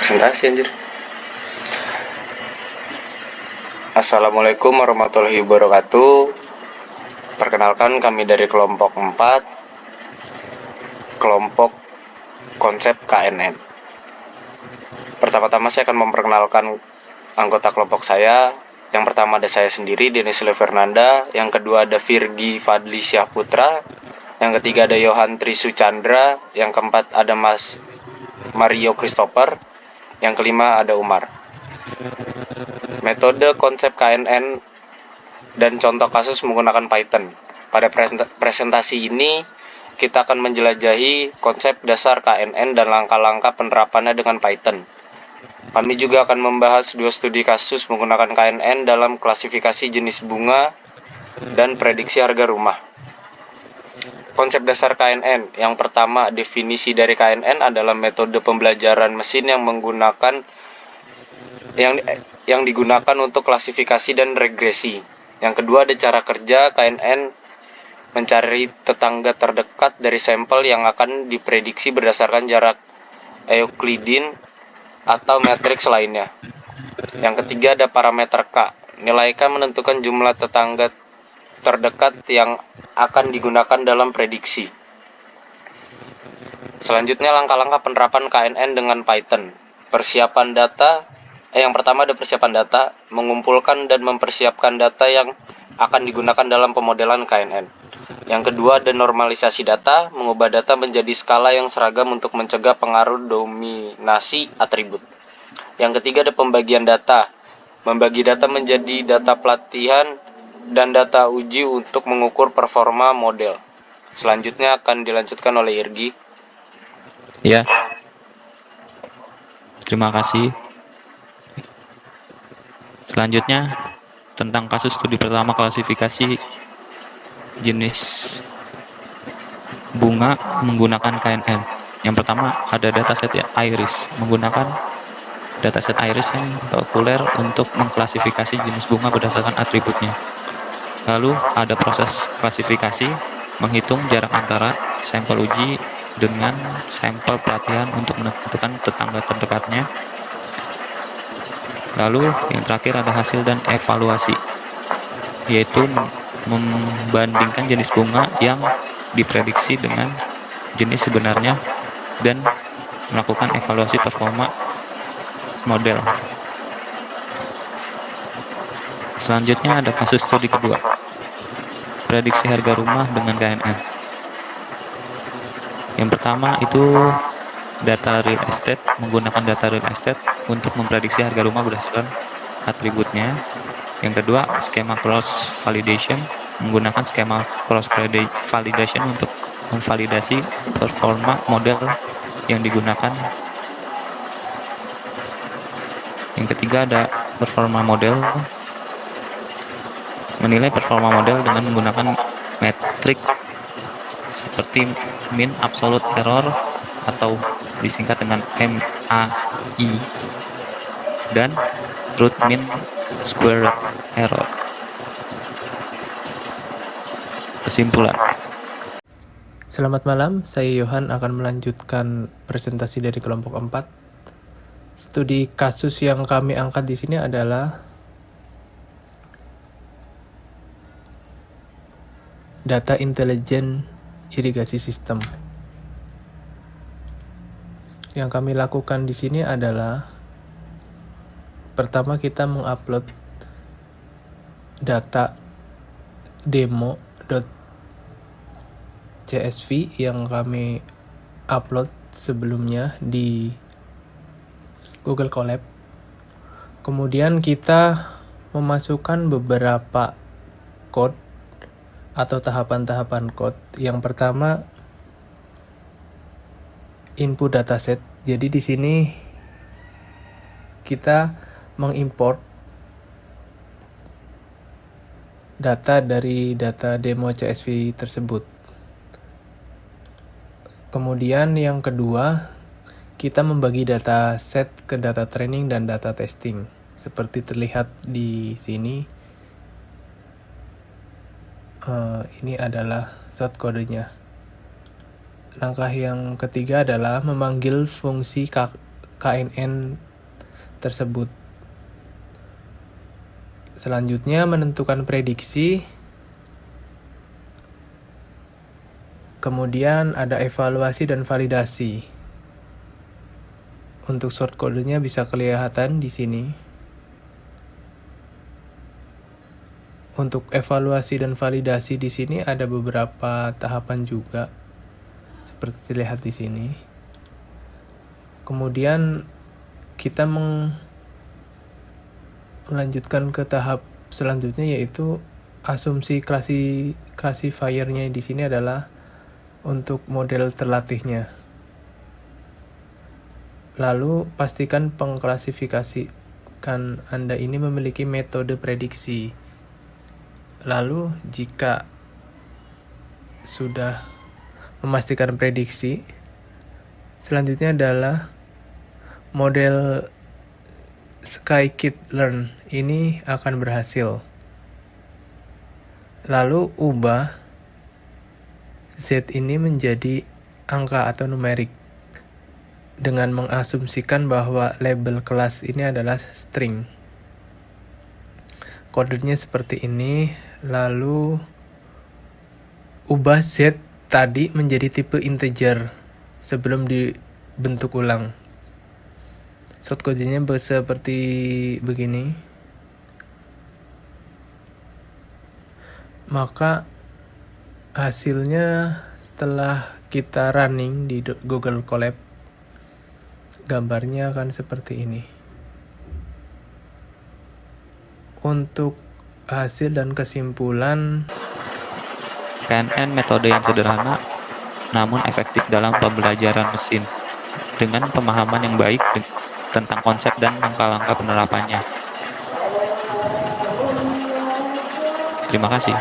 Presentasi anjir. Assalamualaikum warahmatullahi wabarakatuh. Perkenalkan, kami dari kelompok 4, kelompok konsep KNN. Pertama-tama saya akan memperkenalkan anggota kelompok saya. Yang pertama ada saya sendiri, Denis Fernanda. Yang kedua ada Virgi Fadli Syahputra. Yang ketiga ada Yohan Trisuchandra. Yang keempat ada Mas Mario Christopher. Yang kelima ada Umar. Metode konsep KNN dan contoh kasus menggunakan Python. Pada presentasi ini kita akan menjelajahi konsep dasar KNN dan langkah-langkah penerapannya dengan Python. Kami juga akan membahas 2 studi kasus menggunakan KNN dalam klasifikasi jenis bunga dan prediksi harga rumah. Konsep dasar KNN. Yang pertama, definisi dari KNN adalah metode pembelajaran mesin yang menggunakan yang digunakan untuk klasifikasi dan regresi. Yang kedua, ada cara kerja KNN mencari tetangga terdekat dari sampel yang akan diprediksi berdasarkan jarak Euclidean atau matriks lainnya. Yang ketiga ada parameter K. Nilai K menentukan jumlah tetangga terdekat yang akan digunakan dalam prediksi. Selanjutnya langkah-langkah penerapan KNN dengan Python. Persiapan data. Yang pertama ada persiapan data, mengumpulkan dan mempersiapkan data yang akan digunakan dalam pemodelan KNN. Yang kedua ada normalisasi data, mengubah data menjadi skala yang seragam untuk mencegah pengaruh dominasi atribut. Yang ketiga ada pembagian data, membagi data menjadi data pelatihan dan data uji untuk mengukur performa model. Selanjutnya akan dilanjutkan oleh Irgi. Ya, terima kasih. Selanjutnya tentang kasus studi pertama klasifikasi jenis bunga menggunakan KNN. Yang pertama ada dataset iris menggunakan dataset iris yang populer untuk mengklasifikasi jenis bunga berdasarkan atributnya. Lalu ada proses klasifikasi, menghitung jarak antara sampel uji dengan sampel pelatihan untuk menentukan tetangga terdekatnya. Lalu yang terakhir ada hasil dan evaluasi, yaitu membandingkan jenis bunga yang diprediksi dengan jenis sebenarnya dan melakukan evaluasi performa model. Selanjutnya ada kasus studi kedua, prediksi harga rumah dengan KNN. Yang pertama itu data real estate, menggunakan data real estate untuk memprediksi harga rumah berdasarkan atributnya. Yang kedua, skema cross validation, menggunakan skema cross validation untuk memvalidasi performa model yang digunakan. Yang ketiga ada performa model, menilai performa model dengan menggunakan metrik seperti mean absolute error atau disingkat dengan MAI dan root mean square error. Kesimpulan. Selamat malam, saya Yohan akan melanjutkan presentasi dari kelompok 4. Studi kasus yang kami angkat di sini adalah data intelijen irigasi sistem. Yang kami lakukan di sini adalah pertama kita mengupload data demo.csv yang kami upload sebelumnya di Google Colab. Kemudian kita memasukkan beberapa code atau tahapan-tahapan code. Yang pertama input dataset. Jadi di sini kita mengimport data dari data demo CSV tersebut. Kemudian yang kedua, kita membagi data set ke data training dan data testing. Seperti terlihat di sini, ini adalah shortcode-nya. Langkah yang ketiga adalah memanggil fungsi KNN tersebut. Selanjutnya menentukan prediksi. Kemudian ada evaluasi dan validasi. Untuk short code-nya bisa kelihatan di sini. Untuk evaluasi dan validasi di sini ada beberapa tahapan juga, seperti terlihat di sini. Kemudian kita melanjutkan ke tahap selanjutnya, yaitu asumsi classifier-nya di sini adalah untuk model terlatihnya. Lalu pastikan pengklasifikasikan Anda ini memiliki metode prediksi. Lalu jika sudah memastikan prediksi, selanjutnya adalah model scikit-learn ini akan berhasil. Lalu ubah Z ini menjadi angka atau numerik dengan mengasumsikan bahwa label kelas ini adalah string. Kodenya seperti ini. Lalu ubah Z tadi menjadi tipe integer sebelum dibentuk ulang. Shortcode-nya seperti begini. Maka hasilnya setelah kita running di Google Colab, gambarnya akan seperti ini. Untuk hasil dan kesimpulan, KNN metode yang sederhana namun efektif dalam pembelajaran mesin dengan pemahaman yang baik tentang konsep dan langkah-langkah penerapannya. Terima kasih.